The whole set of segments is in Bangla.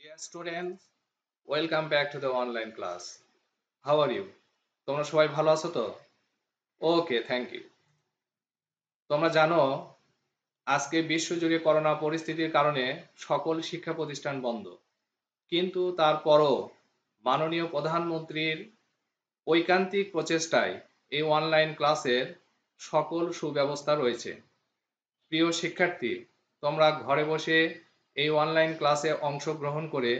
Dear students, welcome back to the online class. How are you? তোমরা সবাই ভালো আছো তো? ওকে, থ্যাংক ইউ। তোমরা জানো আজকে বিশ্বজুড়ে করোনা পরিস্থিতির কারণে সকল শিক্ষা প্রতিষ্ঠান বন্ধ। কিন্তু তারপরও মাননীয় প্রধানমন্ত্রীর ঐকান্তিক প্রচেষ্টায় এই অনলাইন ক্লাসের সকল সুব্যবস্থা রয়েছে। প্রিয় শিক্ষার্থী, তোমরা ঘরে বসে এই অনলাইন ক্লাসে অংশগ্রহণ করে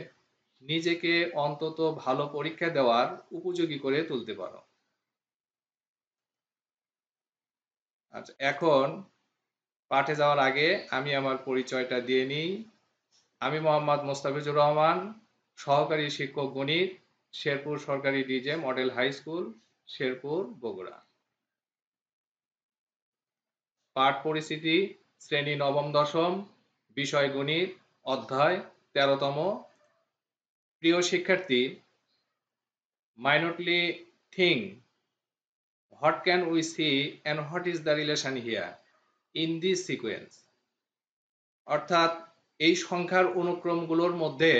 নিজেকে অন্তত ভালো পরীক্ষা দেওয়ার উপযোগী করে তুলতে পারো। আচ্ছা, এখন পাঠে যাওয়ার আগে আমি আমার পরিচয়টা দিয়ে নিই। আমি মোহাম্মদ মোস্তাফিজুর রহমান, সহকারী শিক্ষক গণিত, শেরপুর সরকারি DJ model high school, Sherpur, Bogura. পাঠ পরিস্থিতি শ্রেণী নবম দশম, বিষয় গণিত, অধ্যায় 13তম। প্রিয় শিক্ষার্থী, minutely think what can we see and what is the relation here in this sequence। অর্থাৎ এই সংখ্যার অনুক্রমগুলোর মধ্যে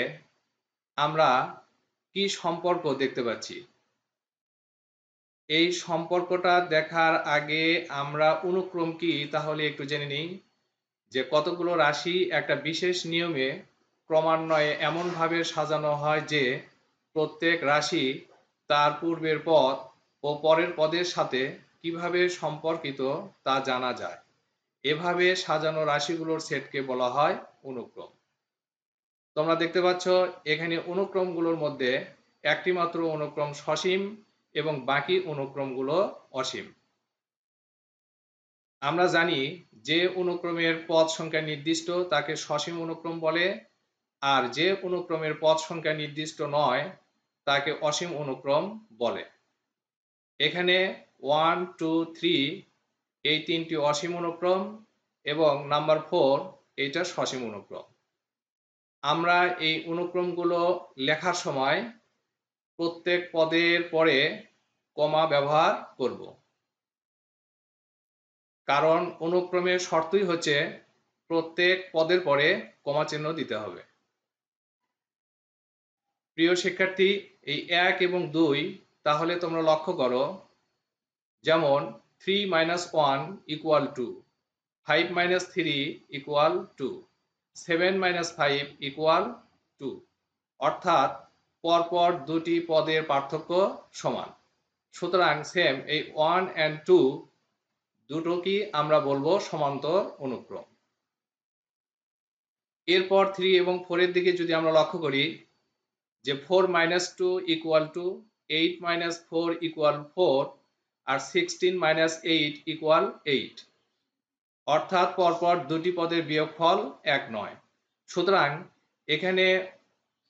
আমরা কি সম্পর্ক দেখতে পাচ্ছি। এই সম্পর্কটা দেখার আগে আমরা অনুক্রম কি তাহলে একটু জেনে নিই। যে কতগুলো রাশি একটা বিশেষ নিয়মে ক্রমান্বয়ে এমনভাবে সাজানো হয় যে প্রত্যেক রাশি তার পূর্বের পদ ও পরের পদের সাথে কিভাবে সম্পর্কিত তা জানা যায়। এভাবে সাজানো রাশিগুলোর সেটকে বলা হয় অনুক্রম। তোমরা দেখতে পাচ্ছ এখানে অনুক্রমগুলোর মধ্যে একটি মাত্র অনুক্রম সসীম এবং বাকি অনুক্রমগুলো অসীম। আমরা জানি যে অনুক্রমের পদ সংখ্যা নির্দিষ্ট তাকে সসীম অনুক্রম বলে, আর যে অনুক্রমের পদ সংখ্যা নির্দিষ্ট নয় তাকে অসীম অনুক্রম বলে। এখানে 1, 2, 3 এই তিনটি অসীম অনুক্রম এবং নাম্বার 4 এইটা সসীম অনুক্রম। আমরা এই অনুক্রমগুলো লেখার সময় প্রত্যেক পদের পরে কমা ব্যবহার করব, কারণ অনুক্রমের শর্তই হচ্ছে প্রত্যেক পদের পরে কমা চিহ্ন দিতে হবে। প্রিয় শিক্ষার্থী, এই 1 এবং 2 তাহলে তোমরা লক্ষ্য করো, যেমন 3 - 1 = 2, 5 - 3 = 2, 7 - 5 = 2। অর্থাৎ পরপর দুটি পদের পার্থক্য সমান। সুতরাং সেম এই 1 and 2 দুটোকেই আমরা বলবো সমান্তর অনুক্রম। এরপর 3 এবং 4 এর দিকে যদি আমরা লক্ষ্য করি, যে 4 - 2 = 8 - 4 = 4 আর 16 - 8 = 8। অর্থাৎ পরপর দুটি পদের বিয়োগফল 1 নয়। সুতরাং এখানে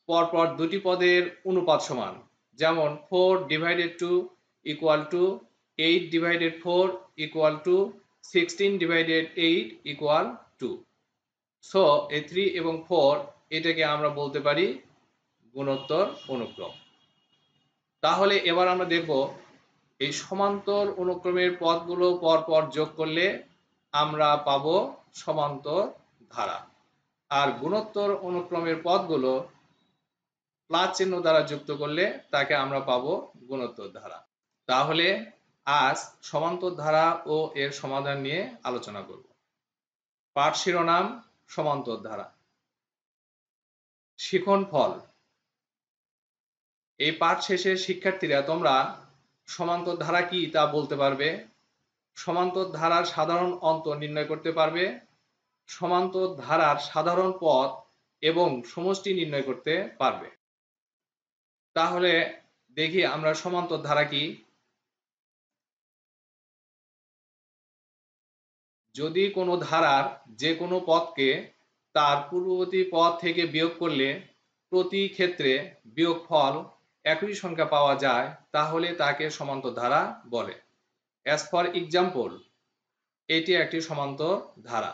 পরপর দুটি পদের অনুপাত সমান, যেমন 4/2 = 8/4 = 16/8 = 2। সো এই 3 এবং 4 এটাকে আমরা বলতে পারি গুণোত্তর অনুক্রম। তাহলে এবার আমরা দেখব এই সমান্তর অনুক্রমের পদগুলো পরপর যোগ করলে আমরা পাবো সমান্তর ধারা, আর গুণোত্তর অনুক্রমের পদগুলো প্লাস চিহ্ন দ্বারা যুক্ত করলে তাকে আমরা পাবো গুণোত্তর ধারা। তাহলে আজ সমান্তর ধারা ও এর সমাধান নিয়ে আলোচনা করব। পাঠ শিরোনাম সমান্তর ধারা। শিখন ফল। এই পাঠ শেষে শিক্ষার্থীরা তোমরা সমান্তর ধারা কি তা বলতে পারবে, সমান্তর ধারার সাধারণ অন্তর নির্ণয় করতে পারবে, সমান্তর ধারার সাধারণ পদ এবং সমষ্টি নির্ণয় করতে পারবে। তাহলে দেখি আমরা সমান্তর ধারা কি। যদি কোনো ধারার যে কোনো পদকে তার পূর্ববর্তী পদ থেকে বিয়োগ করলে প্রতি ক্ষেত্রে বিয়োগফল একই সংখ্যা পাওয়া যায়, তাহলে তাকে সমান্তর ধারা বলে। অ্যাজ ফর এক্সাম্পল, এটি একটি সমান্তর ধারা।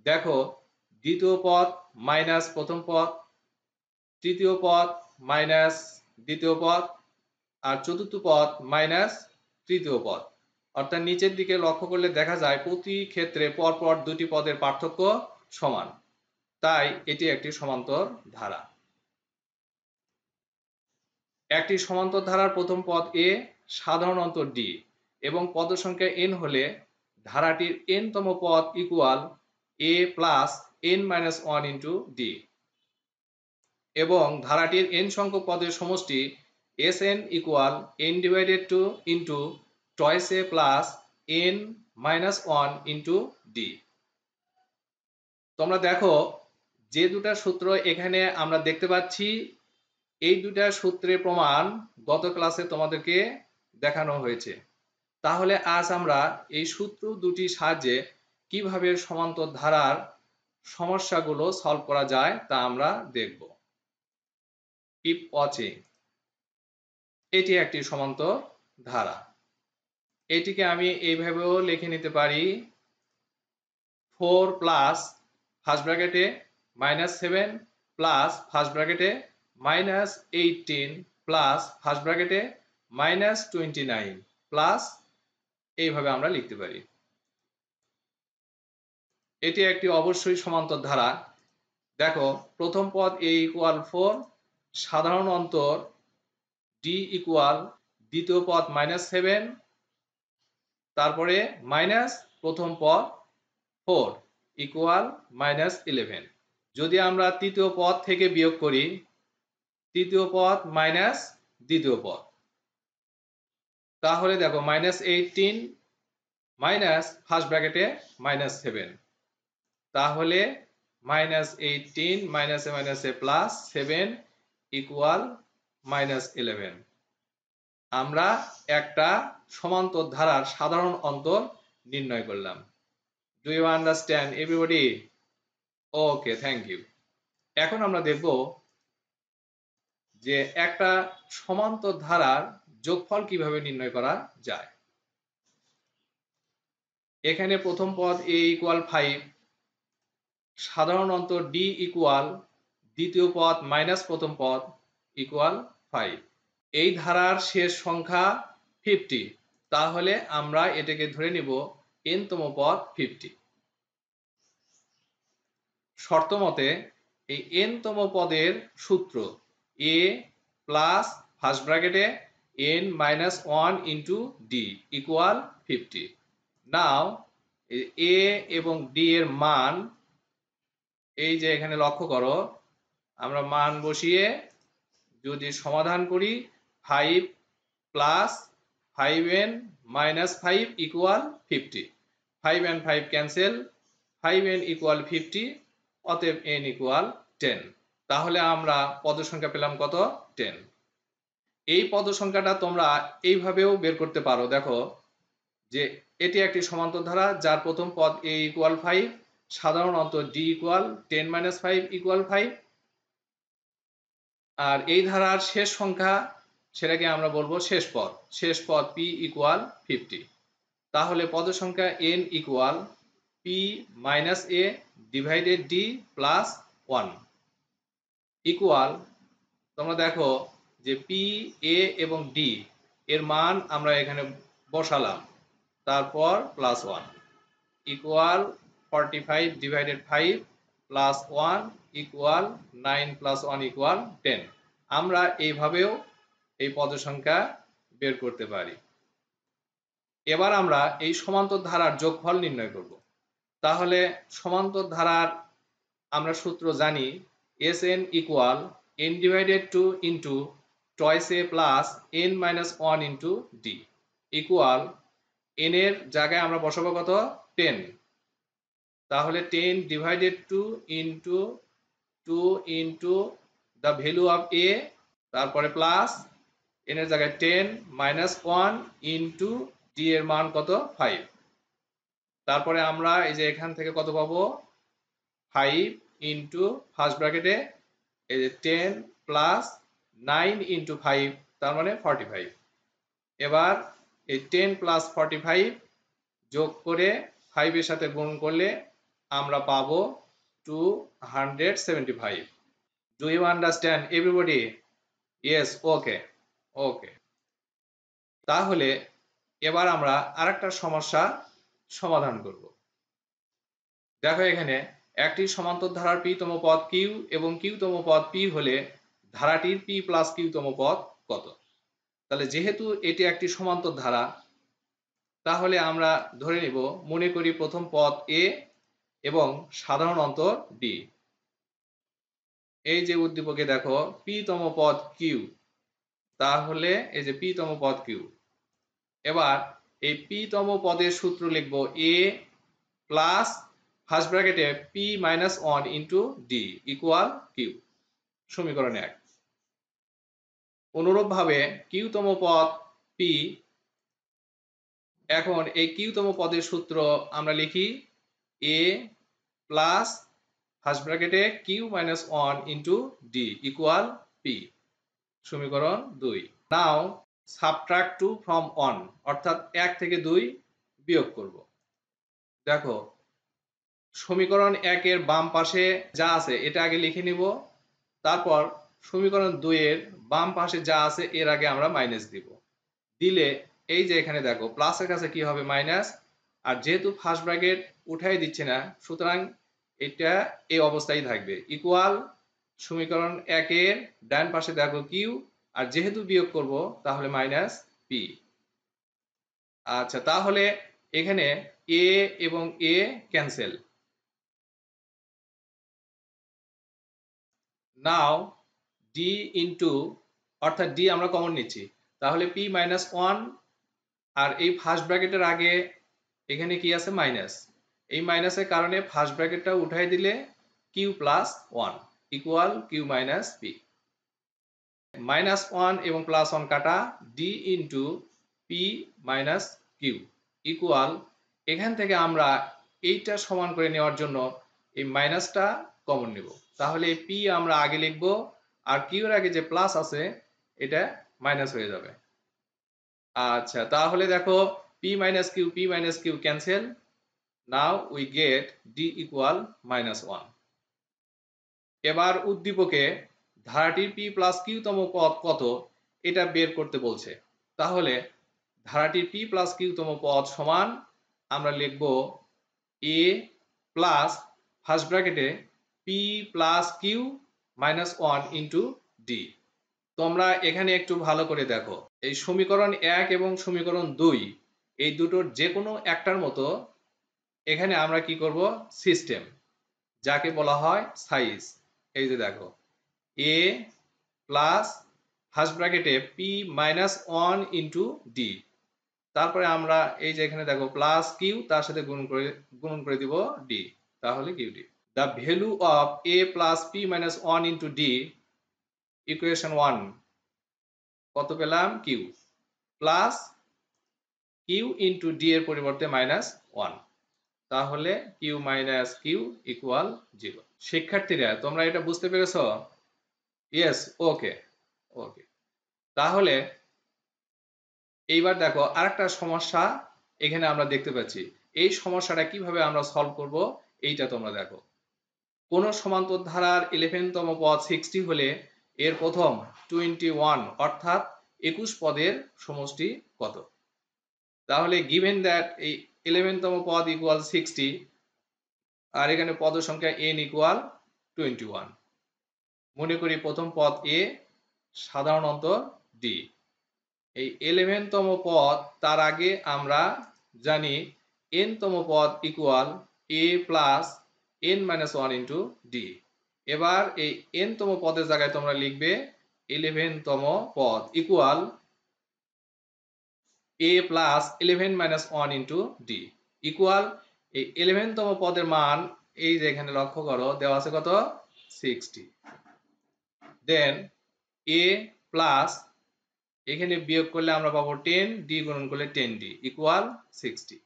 দেখো, দ্বিতীয় পদ মাইনাস প্রথম পদ, তৃতীয় পদ মাইনাস দ্বিতীয় পদ, আর চতুর্থ পদ মাইনাস তৃতীয় পদ। অর্থাৎ নিচের দিকে লক্ষ্য করলে দেখা যায় প্রতি ক্ষেত্রে পরপর দুটি পদের পার্থক্য সমান, তাই এটি একটি সমান্তর ধারা। একটি সমান্তর ধারার প্রথম পদ এ, সাধারণ অন্তর ডি এবং পদ সংখ্যা n হলে ধারাটির n তম পদ equal a plus n minus 1 into D এবং ধারাটির n সংখ্যক পদের সমষ্টি Sn equal n divided to into twice a plus n minus 1 into D. তোমরা দেখো যে দুটা সূত্র এখানে আমরা দেখতে পাচ্ছি, এই দুটা সূত্রের প্রমাণ গত ক্লাসে তোমাদেরকে দেখানো হয়েছে। তাহলে আজ আমরা এই সূত্র দুটির সাহায্যে কিভাবে সমান্তর ধারার সমস্যাগুলো সলভ করা যায় তা আমরা দেখব। Keep watching. এটি একটি সমান্তর ধারা। এটিকে আমি এইভাবেও লিখে নিতে পারি 4 প্লাস ফার্স্ট ব্র্যাকেটে -7 প্লাস ফার্স্ট ব্র্যাকেটে -18 প্লাস ফার্স্ট ব্র্যাকেটে -29 প্লাস এইভাবে আমরা লিখতে পারি। এটি একটি অবশ্যই সমান্তর ধারা। দেখো প্রথম পদ a ইকুয়াল 4, সাধারণ অন্তর d ইকুয়াল দ্বিতীয় পদ -7, তারপরে মাইনাস প্রথম পদ 4 ইকুয়াল -11। যদি আমরা তৃতীয় পদ থেকে বিয়োগ করি, তৃতীয় পদ মাইনাস দ্বিতীয় পদ, তাহলে দেখো -18 মাইনাস ফার্স্ট ব্র্যাকেটে -7, তাহলে -18 মাইনাসে প্লাস 7 ইকুয়াল -11। আমরা একটা সমান্তর ধারার সাধারণ অন্তর নির্ণয় করলাম। Do you understand everybody? Okay, thank you. এখন আমরা দেখব যে একটা সমান্তর ধারার যোগফল কিভাবে নির্ণয় করা যায়। এখানে প্রথম পদ a ইকুয়াল 5, সাধারণ অন্তর d ইকুয়াল দ্বিতীয় পদ মাইনাস প্রথম পদ ইকুয়াল 5। এই ধারার শেষ সংখ্যা 50, তাহলে আমরা এটাকে ধরে নিব n তম পদ 50। শর্ত মতে এই n তম পদের সূত্র a plus first bracket n minus 1 into D equal 50। Now a এবং d এর মান, এই যে এখানে লক্ষ্য করো, আমরা মান বসিয়ে যদি সমাধান করি 5 plus 5n minus 5 equal 50, 5 and 5 cancel, 5n equal 50, অতএব n ইকুয়াল 10। তাহলে আমরা পদ সংখ্যা পেলাম কত? 10। এই পদ সংখ্যাটা তোমরা এইভাবেও বের করতে পারো। দেখো যে এটি একটি সমান্তর ধারা যার প্রথম পদ a ইকুয়াল 5, সাধারণ অন্তর d ইকুয়াল 10 মাইনাস 5 ইকুয়াল 5, আর এই ধারার শেষ সংখ্যা সেটাকে আমরা বলবো শেষ পদ p ইকুয়াল 50। তাহলে পদ সংখ্যা n equal p minus a divided d plus 1 equal, তোমরা দেখো যে p, a এবং d এর মান আমরা এখানে বসালাম, তারপর plus 1 equal 45 divided 5 plus 1 equal 9 plus 1 equal 10। আমরা এইভাবেও এই পদ সংখ্যা বের করতে পারি। এবার আমরা এই সমান্তর ধারার যোগফল নির্ণয় করব। তাহলে সমান্তর ধারার আমরা সূত্র জানি, Sn equal n divided 2 into twice a plus n minus 1 into d equal, n এর জায়গায় আমরা বসাবো কত? 10, তাহলে 10 divided 2 into 2 into the value of a, তারপরে প্লাস n এর জায়গায় 10 মাইনাস 1 ইন্টু d এর মান কত? 5। তারপরে আমরা এই যে এখান থেকে কত পাবো? 5 ইন্টু ফার্স্ট ব্র্যাকেটে এই যে 10 প্লাস 9 ইন্টু 5, তার মানে 45। এবার এই 10 প্লাস 45 যোগ করে 5 এর সাথে গুণ করলে আমরা পাবো 275। Do you understand everybody? Yes, okay okay. তাহলে এবার আমরা আরেকটা সমস্যা সমাধান করব। দেখো এখানে একটি সমান্তর ধারার p তম পদ q এবং q তম পদ p হলে ধারাটির p প্লাস q তম পদ কত। তাহলে যেহেতু এটি একটি সমান্তর ধারা, তাহলে আমরা ধরে নিব, মনে করি প্রথম পদ এ এবং সাধারণ অন্তর ডি। এই যে উদ্দীপকে দেখো পি তম পদ কিউ, তাহলে এই যে পি তম পদ কিউ। এবার এই পি তম পদের সূত্র লিখব A plus first bracket P minus 1 into D equal Q, সমীকরণ 1। অনুরূপ ভাবে কিউ তম পদ পি, এখন এই কিউ তম পদের সূত্র আমরা লিখি A plus first bracket Q minus 1 into D equal P, সমীকরণ 2। নাও সাবট্রাক্ট 2 ফ্রম 1, অর্থাৎ 1 থেকে 2 বিয়োগ করব। দেখো সমীকরণ 1 এর বাম পাশে যা আছে এটা আগে লিখে নিব, তারপর সমীকরণ 2 এর বাম পাশে যা আছে এর আগে আমরা মাইনাস দিব। দিলে এই যে এখানে দেখো প্লাসের কাছে কি হবে মাইনাস, আর যেহেতু ফার্স্ট ব্র্যাকেট উঠাই দিচ্ছে না, সুতরাং এটা এই অবস্থায় থাকবে ইকুয়াল সমীকরণ 1 এর ডান পাশে দেখো কিউ, আর যেহেতু বিয়োগ করব তাহলে মাইনাস পি। আচ্ছা, তাহলে এখানে এ এবং এ ক্যান্সেল। নাও ডি ইন্টু, অর্থাৎ ডি আমরা কমন নিচ্ছি, তাহলে পি মাইনাস 1, আর এই ফার্স্ট ব্র্যাকেটের আগে এখানে কি আছে মাইনাস, এই মাইনাসের কারণে ফার্স্ট ব্র্যাকেটটা উঠাই দিলে Q plus 1 equal Q minus P. Minus 1 এবং প্লাস 1 কাটা, D into P minus Q equal, এখান থেকে আমরা এইটা সমান করে নেওয়ার জন্য এই মাইনাসটা কমন নেব, তাহলে এই পি আমরা আগে লিখব, আর কিউর আগে যে প্লাস আছে এটা মাইনাস হয়ে যাবে। আচ্ছা, তাহলে দেখো P minus Q cancel. Now we get D equal minus 1। এবার উদ্দীপকে ধারাটির পি প্লাস কিউ তম পদ কত এটা বের করতে বলছে। তাহলে ধারাটির পি প্লাস কিউ তম পদ সমান আমরা লিখব A plus first bracket P plus Q minus 1 into D. তোমরা এখানে একটু ভালো করে দেখো, এই সমীকরণ 1 এবং সমীকরণ 2 এই দুটোর যে কোনো একটার মতো এখানে আমরা কি করব, সিস্টেম, যাকে বলা হয় সাইজ। এই যে দেখো A plus first bracket P minus 1 into D, তারপরে আমরা এই যে এখানে দেখো প্লাস কিউ, তার সাথে গুণন করে দিব ডি, তাহলে Q D. The value of A plus P minus 1 into D, equation 1 কত পেলাম, Q plus Q into D এর পরিবর্তে মাইনাস 1, তাহলে কিউ মাইনাস কিউ ইকুয়াল 0। শিক্ষার্থীরা তোমরা এটা বুঝতে পেরেছো? Yes, okay okay. তাহলে এইবার দেখো আরেকটা সমস্যা এখানে আমরা দেখতে পাচ্ছি, এই সমস্যাটা কিভাবে আমরা সলভ করব এইটা তোমরা দেখো। কোন সমান্তর ধারার 11 তম পদ 60 হলে এর প্রথম 21 অর্থাৎ 21 পদের সমষ্টি কত। তাহলে গিভেন দ্যাট এই 11 তম পদ ইকুয়াল 60, আর এখানে পদ সংখ্যা n ইকুয়াল 21। মনে করি প্রথম পদ এ, সাধারণ অন্তর ডি। এই 11 তম পদ, তার আগে আমরা জানি n তম পদ equal a plus n minus 1 into D. এবার এই n তম পদের জায়গায় তোমরা লিখবে 11 তম পদ equal a plus 11 minus 1 into D equal, এই 11 তম পদের মান এই যে এখানে লক্ষ্য করো দেওয়া আছে কত, 60। দেন a প্লাস, এখানে বিয়োগ করলে আমরা পাবো 10, ডি গুণন করলে 10d ইকুয়াল 60।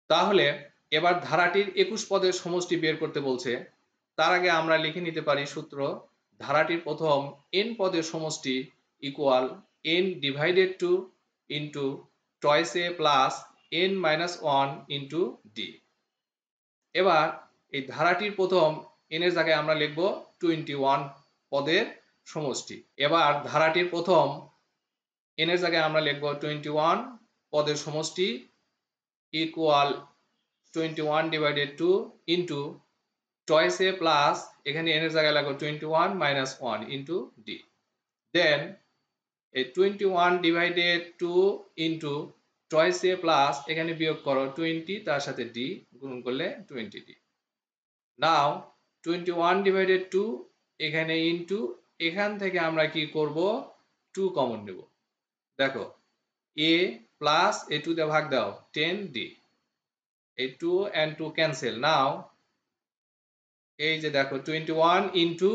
তাহলে এবার ধারাটির 21 পদের সমষ্টি বের করতে বলছে। তার আগে আমরা লিখে নিতে পারি সূত্র, ধারাটির প্রথম n পদের সমষ্টি equal n divided to into twice a plus n minus 1 into D. এবার এই ধারাটির প্রথম n এর জায়গায় আমরা লিখব 21 পদের সমষ্টি। এবার ধারাটির প্রথম n এর জায়গায় আমরা লিখব 21 পদের সমষ্টি equal 21 divided to into twice a plus, এখানে n এর জায়গায় লাগবে 21 মাইনাস 1 ইন্টু ডি। দেন এই 21 ডিভাইডেড 2 ইন্টু টয়েস এ প্লাস এখানে বিয়োগ করো 20 তার সাথে ডি গুণ করলে 20d। নাও 21 ডিভাইডেড 2 এখানে ইন্টু এখান থেকে আমরা কি করব 2 কমন নেব। দেখো a প্লাস a 2 দিয়ে ভাগ দাও 10d, এই 2 and 2 ক্যান্সেল। নাও এই যে দেখো 21 into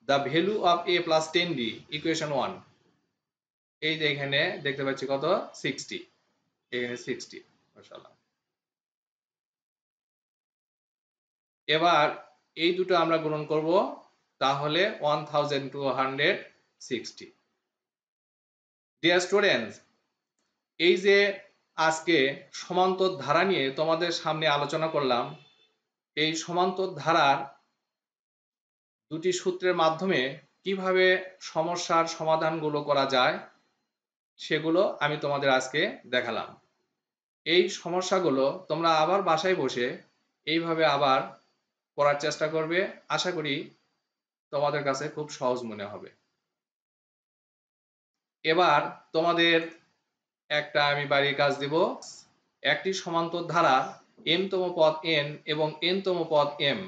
the value of a plus 10d equation 1, এই যে এখানে দেখতে পাচ্ছি কত 60, এখানে 60 মাশাআল্লাহ। এবার এই দুটো আমরা গুণন করব, তাহলে 1260। ডিয়ার স্টুডেন্টস, এই যে আজকে সমান্তর ধারা নিয়ে তোমাদের সামনে আলোচনা করলাম, এই সমান্তর ধারার দুটি সূত্রের মাধ্যমে কিভাবে সমস্যার সমাধানগুলো করা যায় সেগুলো আমি তোমাদের আজকে দেখালাম। এই সমস্যাগুলো তোমরা আবার বাসায় বসে এইভাবে আবার করার চেষ্টা করবে, আশা করি তোমাদের কাছে খুব সহজ মনে হবে। এবার তোমাদের একটা আমি বাড়ির কাজ দিব। একটি সমান্তর ধারা m তম পদ n এবং n তম পদ m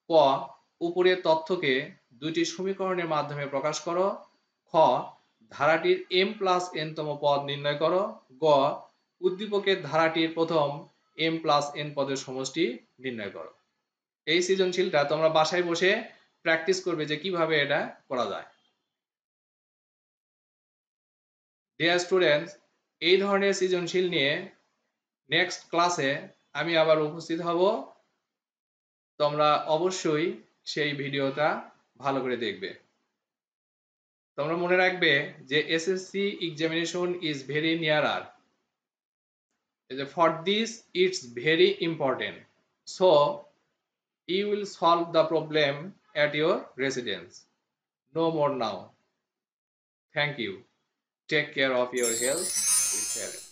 ক উপরের তথ্যকে দুইটি সমীকরণের মাধ্যমে প্রকাশ করো। খ ধারাটির m প্লাস n তম পদ নির্ণয় করো। গ উদ্দীপকের ধারাটির প্রথম m প্লাস n পদের সমষ্টি নির্ণয় করো। এই সৃজনশীলটা তোমরা বাসায় বসে প্র্যাকটিস করবে যে কিভাবে এটা করা যায়। ডিয়ার স্টুডেন্টস, এই ধরনের সৃজনশীল নিয়ে নেক্সট ক্লাসে আমি আবার উপস্থিত হব। তোমরা অবশ্যই সেই ভিডিওটা ভালো করে দেখবে। তোমরা মনে রাখবে যে SSC examination is very নিয়ারার, for this it's very important, so you will solve the problem at your residence. No more now. Thank you. Take care of your health with health.